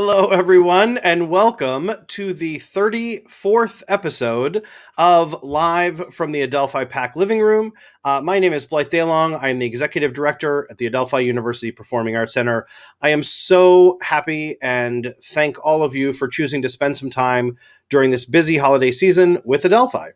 Hello, everyone, and welcome to the 34th episode of Live from the Adelphi PAC Living Room. My name is Blythe Daylong. I am the Executive Director at the Adelphi University Performing Arts Center. I am so happy and thank all of you for choosing to spend some time during this busy holiday season with Adelphi.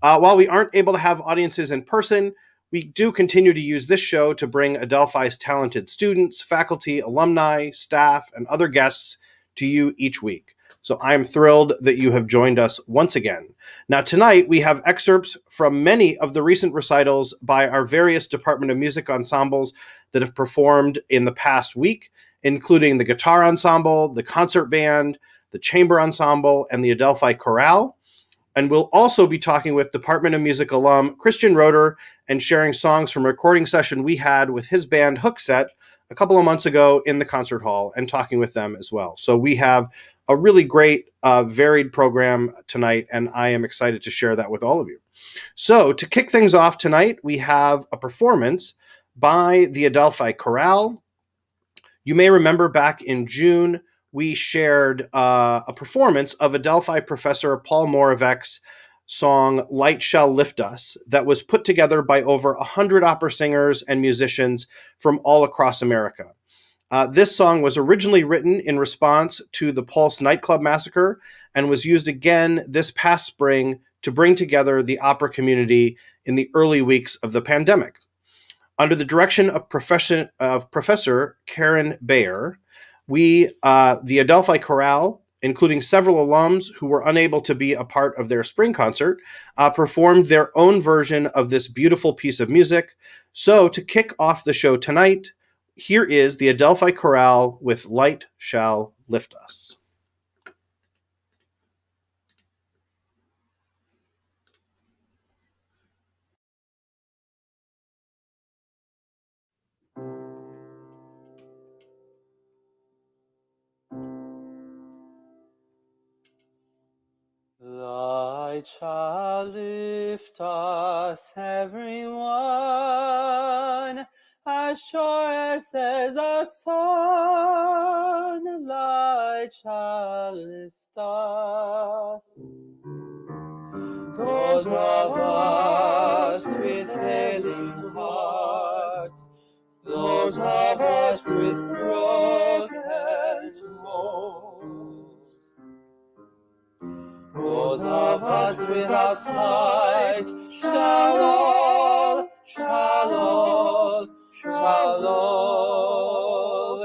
While we aren't able to have audiences in person, we do continue to use this show to bring Adelphi's talented students, faculty, alumni, staff, and other guests to you each week. So I am thrilled that you have joined us once again. Now, tonight we have excerpts from many of the recent recitals by our various Department of Music ensembles that have performed in the past week, including the Guitar Ensemble, the Concert Band, the Chamber Ensemble, and the Adelphi Chorale. And we'll also be talking with Department of Music alum Christian Roeder and sharing songs from a recording session we had with his band Hookset a couple of months ago in the concert hall and talking with them as well. So we have a really great, varied program tonight, and I am excited to share that with all of you. So to kick things off tonight, we have a performance by the Adelphi Chorale. You may remember back in June, we shared a performance of Adelphi professor Paul Moravec's song Light Shall Lift Us that was put together by over 100 opera singers and musicians from all across America. This song was originally written in response to the Pulse nightclub massacre and was used again this past spring to bring together the opera community in the early weeks of the pandemic. Under the direction of Professor Karen Bayer, we, the Adelphi Chorale, including several alums who were unable to be a part of their spring concert, performed their own version of this beautiful piece of music. So to kick off the show tonight, here is the Adelphi Chorale with Light Shall Lift Us. Light shall lift us, everyone, as sure as there's a sun. Light shall lift us. Those of us with failing hearts, those of us with broken souls, those of us without sight shall all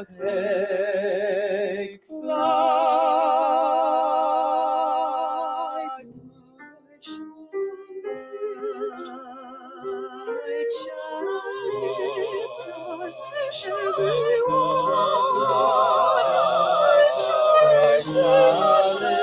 take flight. Light shall lift us, as sure as there's a sun. Light shall lift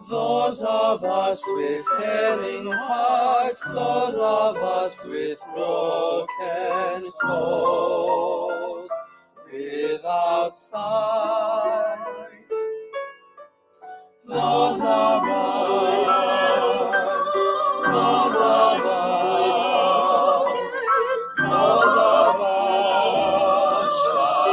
Those of us with failing hearts, those of us with broken souls, without sight, those of us, those of us, those of us shall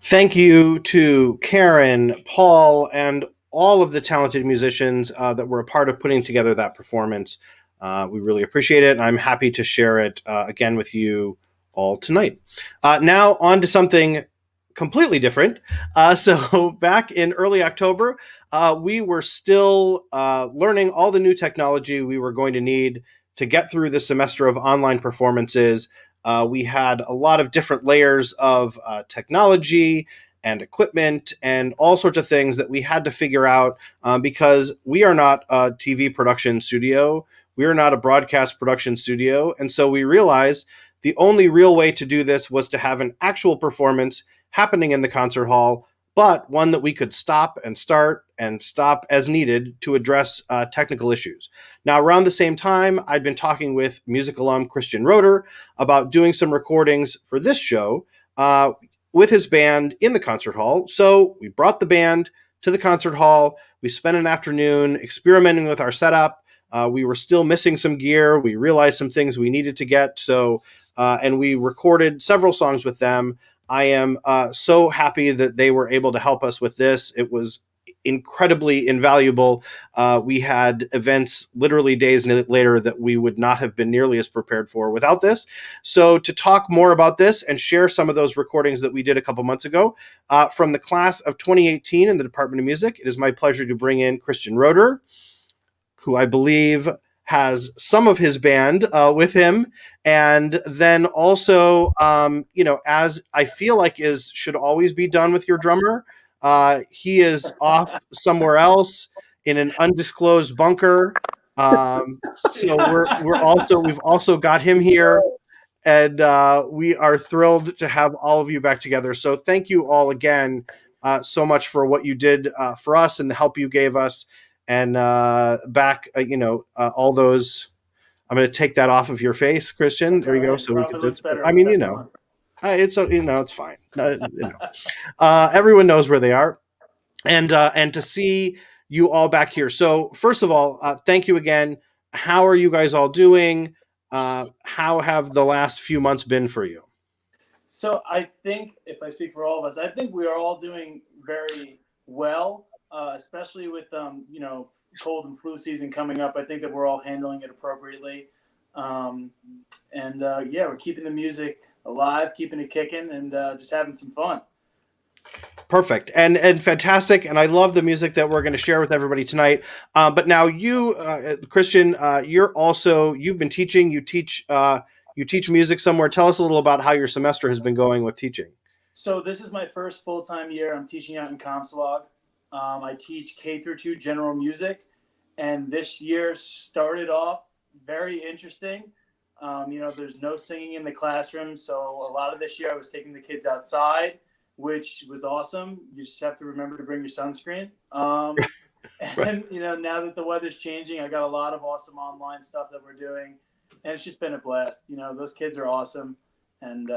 Thank you to Karen, Paul, and all of the talented musicians that were a part of putting together that performance. We really appreciate it, and I'm happy to share it again with you all tonight. Now, on to something completely different. So, back in early October, we were still learning all the new technology we were going to need to get through the semester of online performances. We had a lot of different layers of technology and equipment and all sorts of things that we had to figure out because we are not a TV production studio. We are not a broadcast production studio. And so we realized the only real way to do this was to have an actual performance happening in the concert hall, but one that we could stop and start and stop as needed to address technical issues. Now, around the same time, I'd been talking with music alum Christian Roeder about doing some recordings for this show with his band in the concert hall. So we brought the band to the concert hall. We spent an afternoon experimenting with our setup. We were still missing some gear. We realized some things we needed to get. And we recorded several songs with them. I am so happy that they were able to help us with this. It was incredibly invaluable. We had events literally days later that we would not have been nearly as prepared for without this. So to talk more about this and share some of those recordings that we did a couple months ago from the class of 2018 in the Department of Music, it is my pleasure to bring in Christian Roeder, who I believe has some of his band with him. And then also, as I feel like should always be done with your drummer, he is off somewhere else in an undisclosed bunker. So we've also got him here, and we are thrilled to have all of you back together. So thank you all again so much for what you did for us and the help you gave us. And all those. I'm going to take that off of your face, Christian. There you go. So we can. It's it's fine. Everyone knows where they are, and to see you all back here. So first of all, thank you again. How are you guys all doing? How have the last few months been for you? So I think, if I speak for all of us, I think we are all doing very well. Especially with cold and flu season coming up. I think that we're all handling it appropriately, we're keeping the music alive, keeping it kicking, and just having some fun. Perfect and fantastic, and I love the music that we're going to share with everybody tonight. But now you, Christian, you've been teaching. You teach music somewhere. Tell us a little about how your semester has been going with teaching. So this is my first full-time year. I'm teaching out in Comstock. I teach K-2 general music, and this year started off very interesting. There's no singing in the classroom, so a lot of this year I was taking the kids outside, which was awesome. You just have to remember to bring your sunscreen. And now that the weather's changing, I got a lot of awesome online stuff that we're doing, and it's just been a blast. Those kids are awesome, and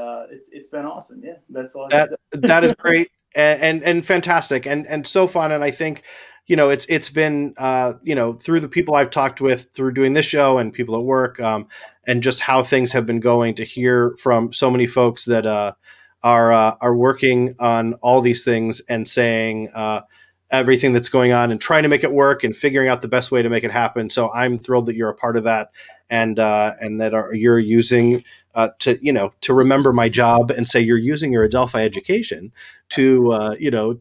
it's been awesome. Yeah, that's all I can say. That is great. And fantastic and so fun. And I think, it's been, through the people I've talked with through doing this show and people at work and just how things have been going, to hear from so many folks that are working on all these things and saying everything that's going on and trying to make it work and figuring out the best way to make it happen. So I'm thrilled that you're a part of that and that you're using to remember my job and say you're using your Adelphi education to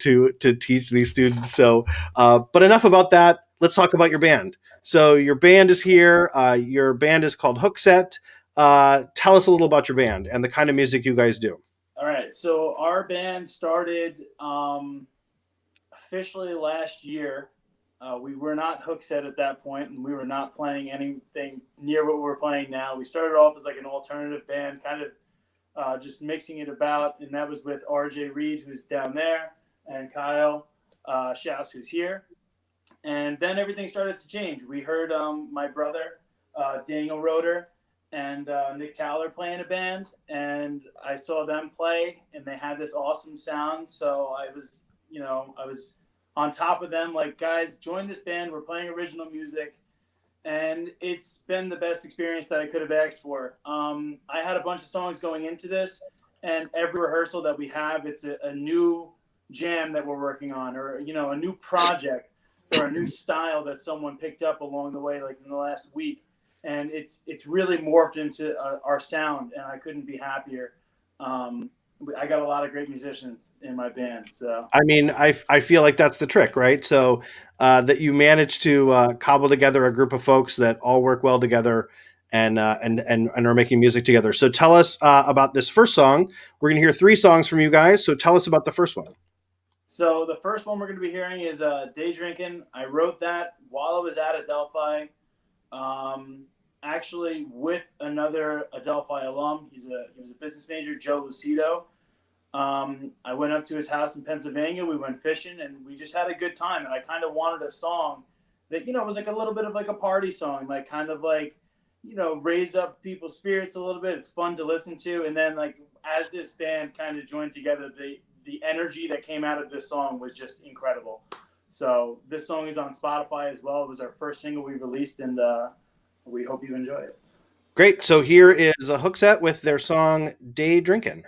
teach these students. So, but enough about that. Let's talk about your band. So your band is here. Your band is called Hookset. tell us a little about your band and the kind of music you guys do. All right, so our band started officially last year. We were not Hookset at that point, and we were not playing anything near what we're playing now. We started off as like an alternative band, kind of just mixing it about, and that was with RJ Reed, who's down there, and Kyle Schaus, who's here. And then everything started to change. We heard my brother, Daniel Roeder, and Nick Towler play in a band, and I saw them play, and they had this awesome sound. So I was on top of them, like, guys, join this band. We're playing original music, and it's been the best experience that I could have asked for. I had a bunch of songs going into this, and every rehearsal that we have, it's a new jam that we're working on, or a new project, or a new style that someone picked up along the way, like in the last week. And it's really morphed into our sound, and I couldn't be happier. I got a lot of great musicians in my band. So I mean, I feel like that's the trick, right? So that you manage to cobble together a group of folks that all work well together and are making music together. So tell us about this first song. We're going to hear 3 songs from you guys. So tell us about the first one. So the first one we're going to be hearing is Day Drinking. I wrote that while I was at Adelphi, actually with another Adelphi alum. He was a business major, Joe Lucido. I went up to his house in Pennsylvania. We went fishing, and we just had a good time. And I kind of wanted a song that, was like a little bit of like a party song, like kind of like, raise up people's spirits a little bit. It's fun to listen to. And then like as this band kind of joined together, the energy that came out of this song was just incredible. So this song is on Spotify as well. It was our first single we released, and we hope you enjoy it. Great. So here is a Hookset with their song Day Drinkin'.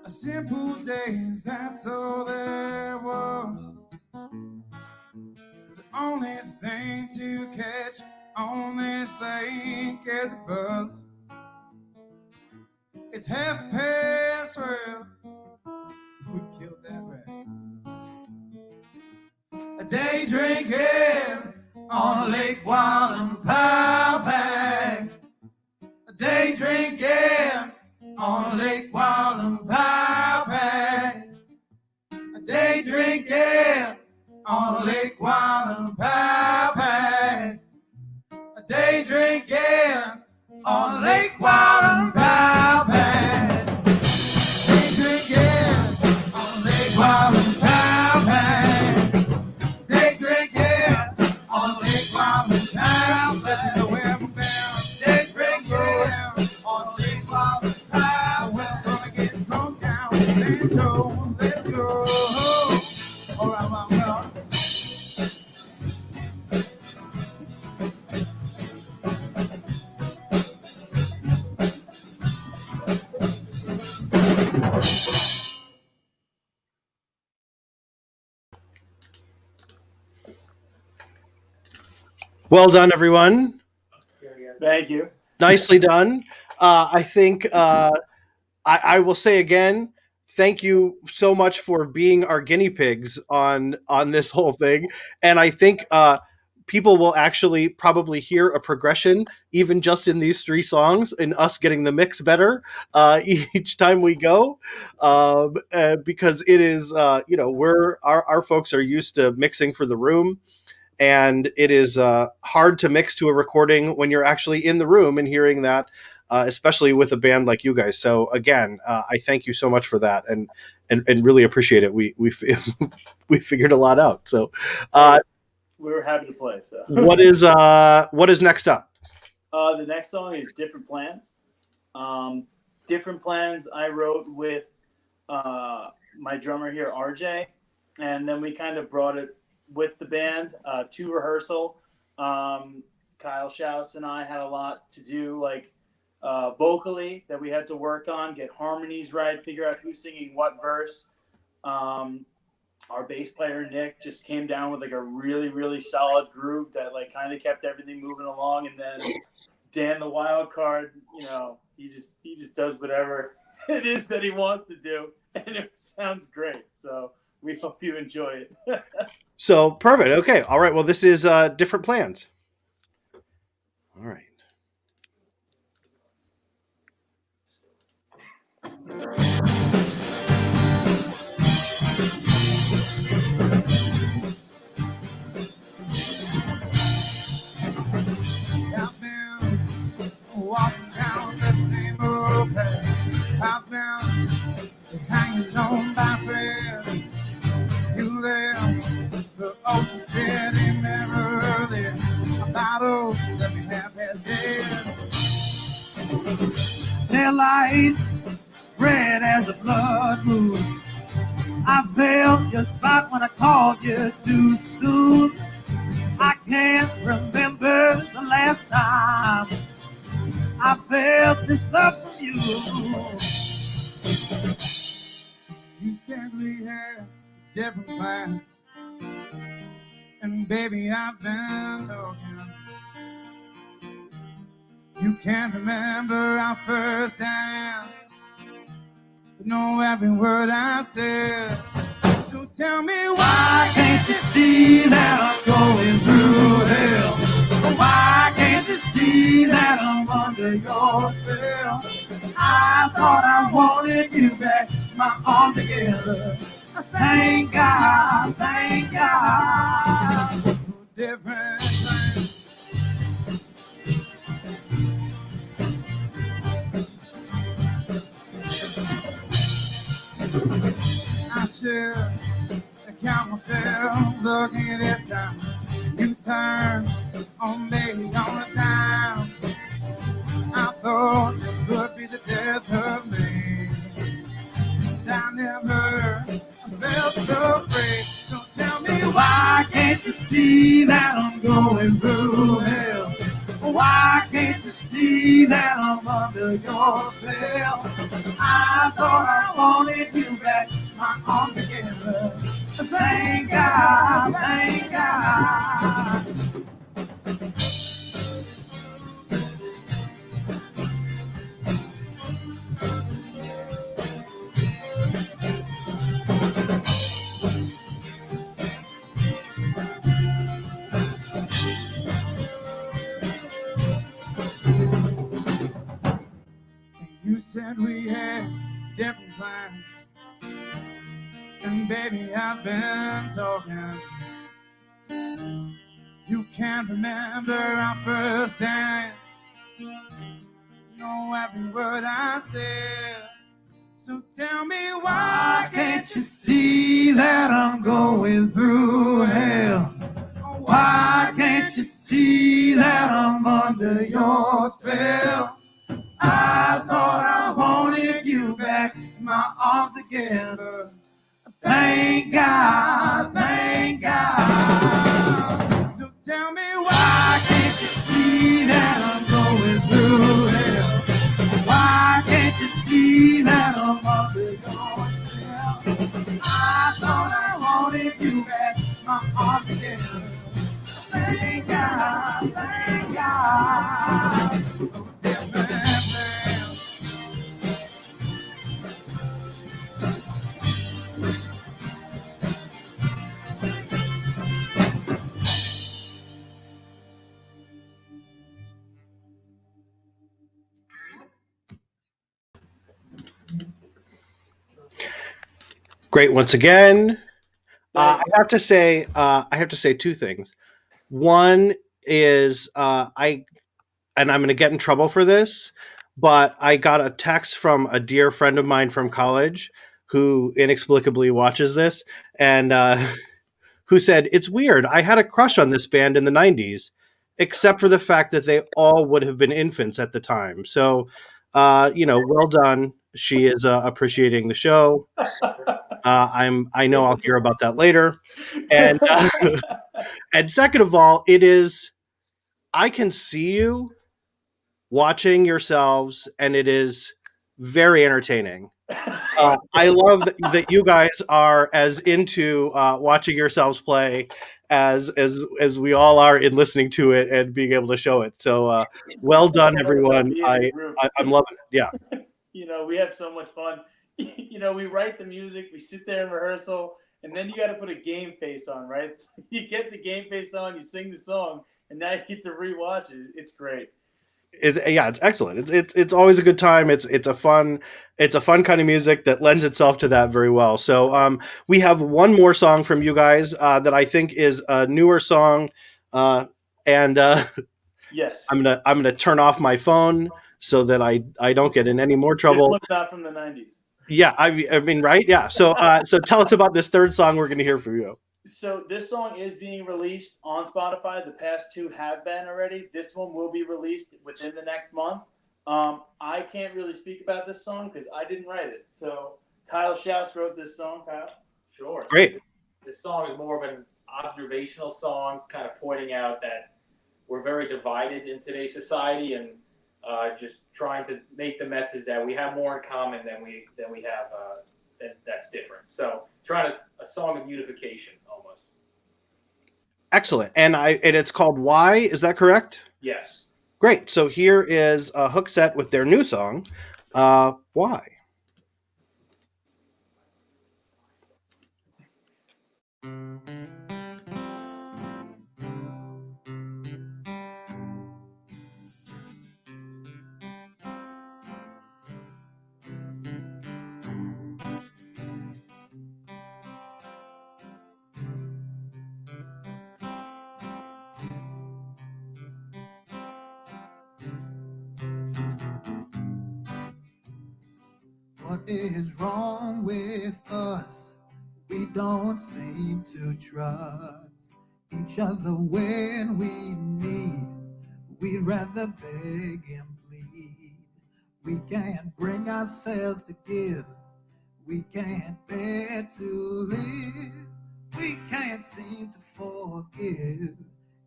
Simple days, that's all there was. The only thing to catch on this lake is a buzz. It's 12:30. We killed that rat. day drinking on Lake Wallenpaupack. A day drinking on Lake Wallenpaupack. A day drinking on Lake Wallenpaupack. A day drinking on Lake Wallenpaupack. Day drinking on Lake Wallenpaupack. Day drinking on Lake Wallenpaupack. Nowhere from there. Day drinking on Lake Wallenpaupack. We're gonna get drunk down and go. Let's go. All right, well. Well done, everyone. Thank you. Nicely done. I think I will say again, thank you so much for being our guinea pigs on this whole thing. And I think people will actually probably hear a progression, even just in these 3 songs, and us getting the mix better each time we go, because it is, our folks are used to mixing for the room. And it is hard to mix to a recording when you're actually in the room and hearing that, especially with a band like you guys. So again, I thank you so much for that, and really appreciate it. We we figured a lot out. So We were happy to play. So what is next up? The next song is Different Plans. Different Plans I wrote with my drummer here, RJ, and then we kind of brought it with the band to rehearsal. Kyle Schaus and I had a lot to do, like vocally, that we had to work on, get harmonies right, figure out who's singing what verse. Our bass player Nick just came down with like a really, really solid groove that like kind of kept everything moving along. And then Dan, the wild card, he just does whatever it is that he wants to do, and it sounds great. So we hope you enjoy it. So perfect. Okay. All right. Well, this is Different Plans. All right. I've been walking down the same old path. I've been hanging on by thread. You there, the Ocean City mirror there. A bottle that we have has dead. Their lights red as a blood moon. I felt your spot when I called you too soon. I can't remember the last time I felt this love from you. You said we had different plans, and baby, I've been talking. You can't remember our first dance, but know every word I said. So tell me, why can't you see that I'm going through hell? Why can't you see that I'm under your spell? I thought I wanted you back, my arms together. Thank God, thank God. Different things. I should count myself looking at this time. You turn on me all the time. I thought this would be the death of me. I never felt so free. So tell me, why can't you see that I'm going through hell? Why can't you see that I'm under your spell? I thought I wanted you back, my arms together. Thank God, thank God. said we had different plans, and baby, I've been talking. You can't remember our first dance, know every word I said. So tell me, why can't you see that I'm going through hell? Why can't you see that I'm under your spell? I thought I wanted you back in my arms again. Thank God, thank God. So tell me, why can't you see that I'm going through hell? Why can't you see that I'm under your spell? I thought I wanted you back in my arms again. Thank God, thank God. Great once again. I have to say two things. One is I'm going to get in trouble for this, but I got a text from a dear friend of mine from college who inexplicably watches this, and who said, "It's weird. I had a crush on this band in the 90s, except for the fact that they all would have been infants at the time." So, well done. She is appreciating the show. I know I'll hear about that later. And and second of all, I can see you watching yourselves, and it is very entertaining. I love that you guys are as into watching yourselves play as we all are in listening to it and being able to show it. So well done, everyone. I'm loving it. Yeah. We have so much fun. We write the music, we sit there in rehearsal, and then you got to put a game face on, right? So you get the game face on, you sing the song, and now you get to rewatch it. It's great. It's excellent. It's always a good time. It's a fun kind of music that lends itself to that very well. So we have one more song from you guys that I think is a newer song, and yes, I'm gonna turn off my phone so that I don't get in any more trouble. This one's not from the 90s. Yeah, I mean, right? Yeah. So so tell us about this third song we're gonna hear from you. So this song is being released on Spotify. The past two have been already. This one will be released within the next month. I can't really speak about this song because I didn't write it. So Kyle Schaus wrote this song. Kyle? Sure. Great. This song is more of an observational song, kind of pointing out that we're very divided in today's society, and just trying to make the message that we have more in common than we have that's different. So a song of unification almost. Excellent. And it's called Why, is that correct? Yes. Great. So here is a hook set with their new song, Why. What is wrong with us? We don't seem to trust each other when we need. We'd rather beg and plead. We can't bring ourselves to give. We can't bear to live. We can't seem to forgive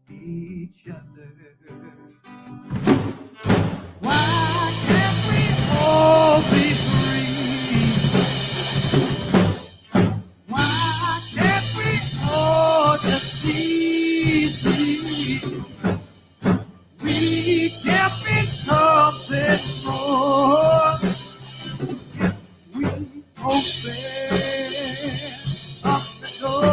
each other. Why can't we all be free? Why can't we all just be free? We can't be something more if we open up the door.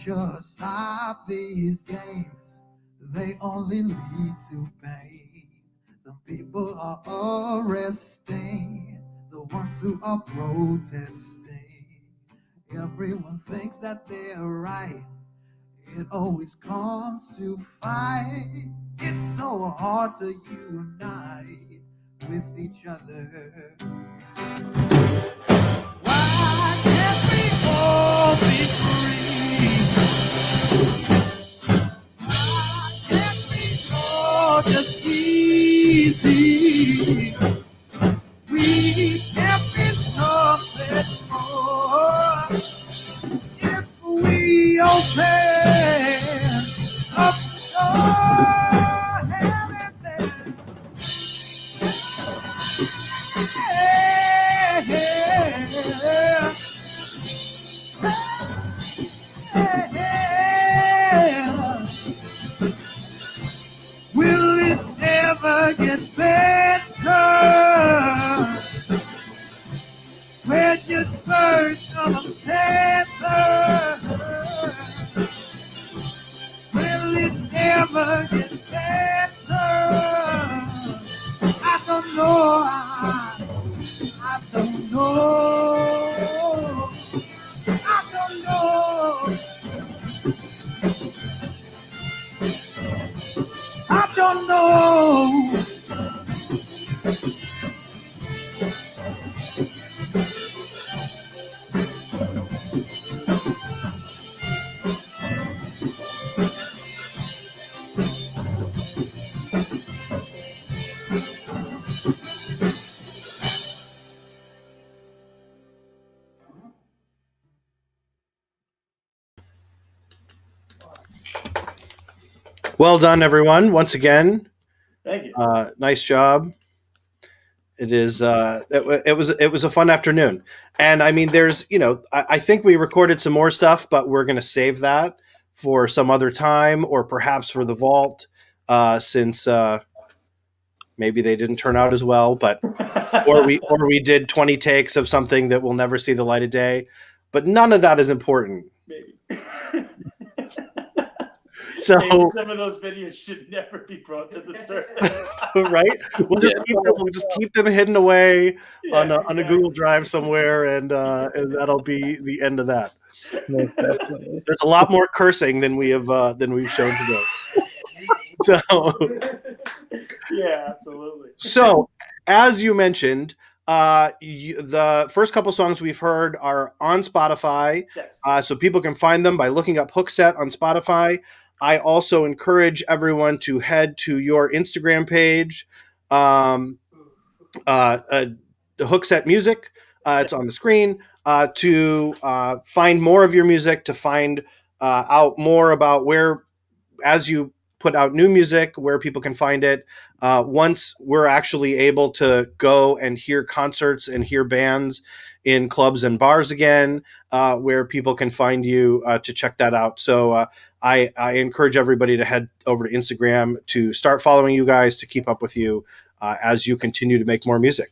precious life, these games, they only lead to pain. Some people are arresting the ones who are protesting. Everyone thinks that they're right. It always comes to fight. It's so hard to unite with each other. Why can't we all be free? Why can't we all just easy? We can't be something more if we open up the heaven there. Will it ever get better? We're just birds of a feather. Will it ever get better? I don't know. I don't know. I don't know. I don't know. Well done, everyone. Once again, Thank you. nice job. It is. It was a fun afternoon, and I mean, there's I think we recorded some more stuff, but we're going to save that for some other time, or perhaps for the vault, since maybe they didn't turn out as well. But or we did 20 takes of something that will never see the light of day. But none of that is important. Maybe. So Maybe some of those videos should never be brought to the surface. right, we'll just keep them hidden away on Yes, a Google Drive somewhere, and that'll be the end of that. Most definitely. There's a lot more cursing than we've shown today. So Yeah, absolutely. so as you mentioned, the first couple songs we've heard are on Spotify, Yes. so people can find them by looking up Hookset on Spotify. I also encourage everyone to head to your Instagram page, Hookset Music. It's on the screen, to find more of your music, to find out more about where, as you put out new music, where people can find it. Once we're actually able to go and hear concerts and hear bands in clubs and bars again, where people can find you, to check that out. So I encourage everybody to head over to Instagram to start following you guys, to keep up with you as you continue to make more music.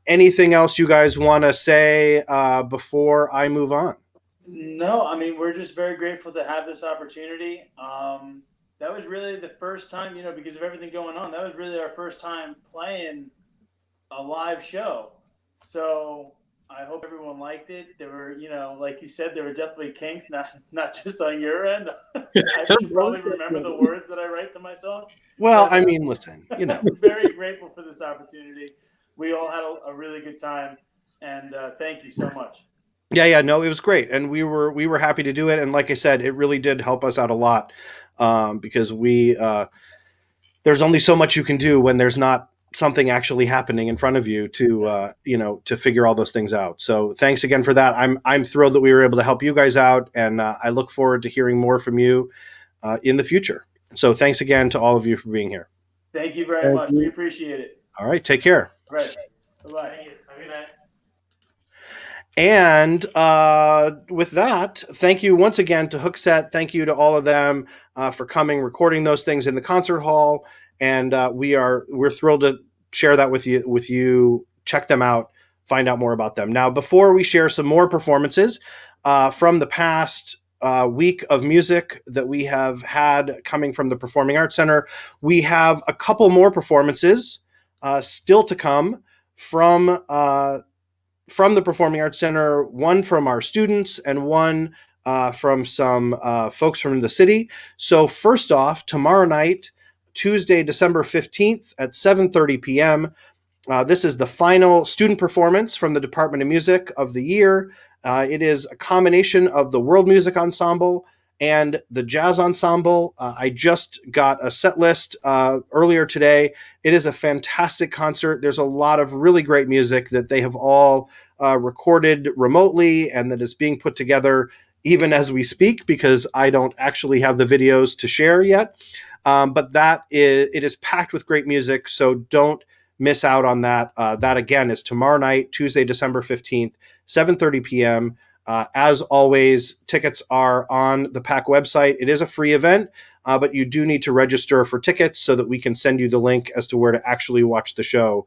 Anything else you guys want to say before I move on? No, I mean, we're just very grateful to have this opportunity. That was really the first time, because of everything going on, that was really our first time playing a live show. So I hope everyone liked it. There were, like you said, there were definitely kinks, not just on your end. I should probably remember the words that I write to myself. Well, I mean, listen, Very grateful for this opportunity. We all had a really good time, and thank you so much. Yeah, no, it was great, and we were happy to do it. And like I said, it really did help us out a lot, because there's only so much you can do when there's not something actually happening in front of you to to figure all those things out. So thanks again for that. I'm thrilled that we were able to help you guys out, and I look forward to hearing more from you in the future. So thanks again to all of you for being here. Thank you very much. We appreciate it. All right, take care. Right. Bye-bye. Thank you. Have a good night. And with that, thank you once again to Hookset. Thank you to all of them for coming, recording those things in the concert hall, and we're thrilled to share that with you. Check them out, find out more about them. Now, before we share some more performances from the past week of music that we have had coming from the Performing Arts Center. We have a couple more performances still to come from the Performing Arts Center, one from our students and one from some folks from the city. So first off, tomorrow night, Tuesday, December 15th at 7:30 p.m., this is the final student performance from the Department of Music of the year. It is a combination of the World Music Ensemble and the Jazz Ensemble. I just got a set list earlier today. It is a fantastic concert. There's a lot of really great music that they have all recorded remotely and that is being put together even as we speak, because I don't actually have the videos to share yet. But it is packed with great music, so don't miss out on that. That again is tomorrow night, Tuesday, December 15th, 7:30 p.m. As always, tickets are on the PAC website. It is a free event, but you do need to register for tickets so that we can send you the link as to where to actually watch the show.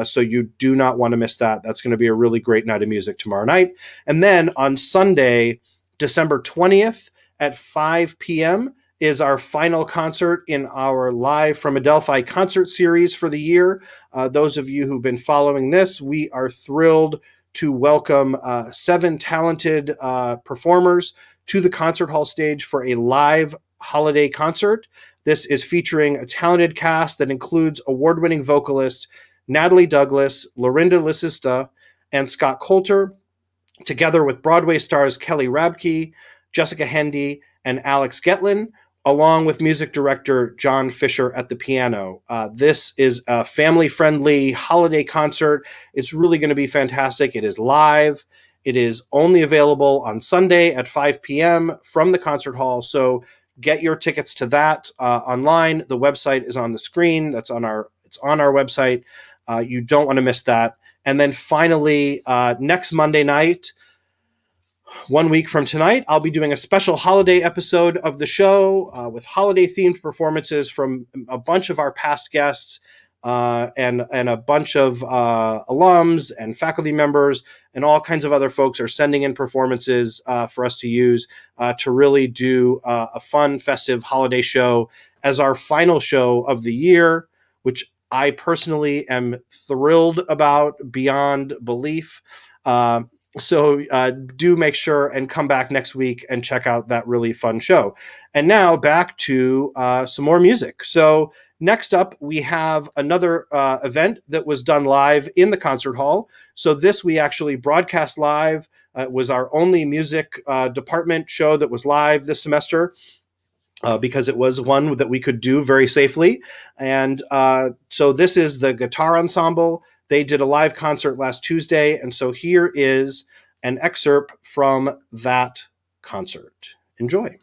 So you do not want to miss that. That's going to be a really great night of music tomorrow night. And then on Sunday, December 20th at 5 p.m., is our final concert in our Live from Adelphi concert series for the year. Those of you who've been following this, we are thrilled to welcome 7 talented performers to the concert hall stage for a live holiday concert. This is featuring a talented cast that includes award-winning vocalist Natalie Douglas, Lorinda Licista, and Scott Coulter, together with Broadway stars Kelly Rabke, Jessica Hendy, and Alex Getlin, along with music director John Fisher at the piano. This is a family-friendly holiday concert. It's really going to be fantastic. It is live. It is only available on Sunday at 5 p.m. from the concert hall. So get your tickets to that online. The website is on the screen. It's on our website. You don't want to miss that. And then finally, next Monday night, 1 week from tonight, I'll be doing a special holiday episode of the show with holiday-themed performances from a bunch of our past guests and a bunch of alums and faculty members and all kinds of other folks are sending in performances for us to use to really do a fun, festive holiday show as our final show of the year, which I personally am thrilled about beyond belief. So do make sure and come back next week and check out that really fun show. And now back to some more music. So next up, we have another event that was done live in the concert hall. So this we actually broadcast live. It was our only music department show that was live this semester. Because it was one that we could do very safely. And so this is the guitar ensemble. They did a live concert last Tuesday. And so here is an excerpt from that concert. Enjoy.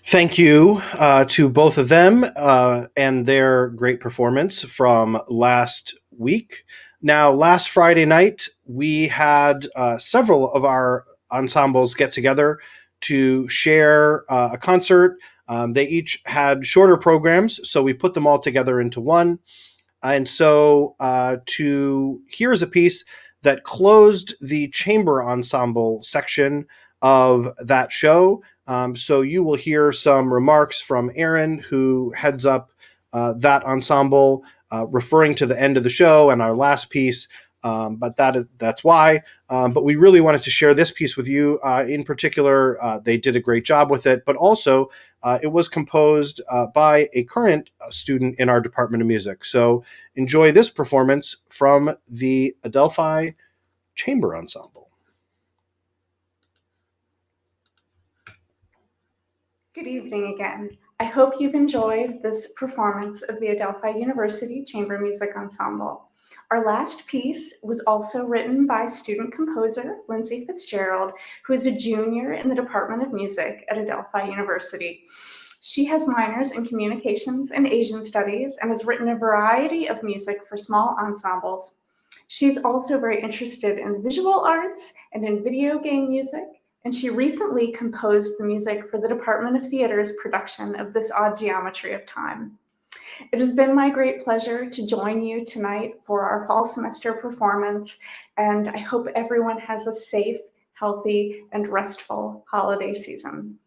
Thank you to both of them and their great performance from last week. Now, last Friday night, we had several of our ensembles get together to share a concert. They each had shorter programs, so we put them all together into one. And so here's a piece that closed the chamber ensemble section of that show. So you will hear some remarks from Aaron, who heads up that ensemble, referring to the end of the show and our last piece. But that's why. But we really wanted to share this piece with you. In particular, they did a great job with it, but also it was composed by a current student in our Department of Music. So enjoy this performance from the Adelphi Chamber Ensemble. Good evening again. I hope you've enjoyed this performance of the Adelphi University Chamber Music Ensemble. Our last piece was also written by student composer Lindsay Fitzgerald, who is a junior in the Department of Music at Adelphi University. She has minors in communications and Asian studies and has written a variety of music for small ensembles. She's also very interested in visual arts and in video game music, and she recently composed the music for the Department of Theater's production of This Odd Geometry of Time. It has been my great pleasure to join you tonight for our fall semester performance, and I hope everyone has a safe, healthy, and restful holiday season.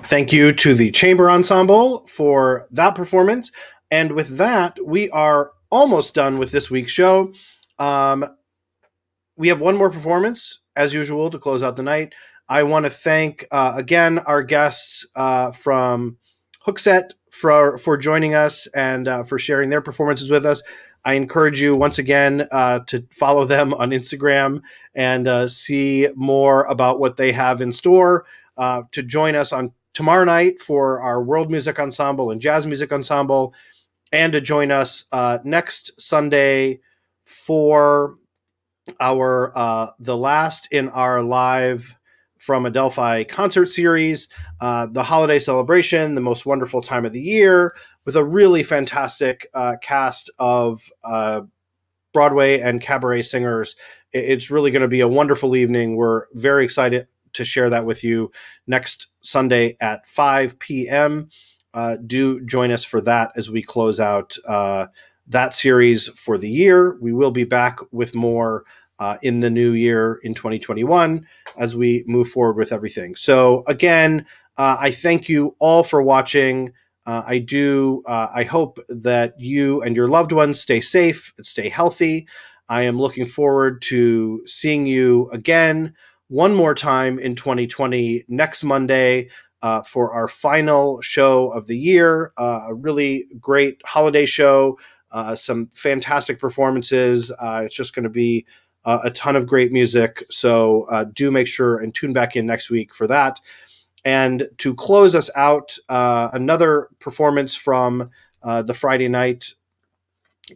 Thank you to the Chamber Ensemble for that performance. And with that, we are almost done with this week's show. We have one more performance, as usual, to close out the night. I want to thank, again, our guests from Hookset for joining us and for sharing their performances with us. I encourage you, once again, to follow them on Instagram and see more about what they have in store, to join us on tomorrow night for our World Music Ensemble and Jazz Music Ensemble, and to join us next Sunday for the last in our live from Adelphi concert series, the holiday celebration, the most wonderful time of the year, with a really fantastic cast of Broadway and cabaret singers. It's really going to be a wonderful evening. We're very excited to share that with you next Sunday at 5 p.m. Do join us for that as we close out that series for the year. We will be back with more in the new year in 2021 as we move forward with everything. So again, I thank you all for watching. I hope that you and your loved ones stay safe and stay healthy. I am looking forward to seeing you again one more time in 2020 next Monday for our final show of the year. A really great holiday show, some fantastic performances. It's just going to be a ton of great music. So do make sure and tune back in next week for that. And to close us out, another performance from the Friday night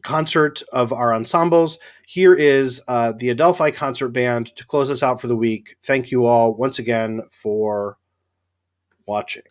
concert of our ensembles. Here is the Adelphi Concert Band to close us out for the week. Thank you all once again for watching.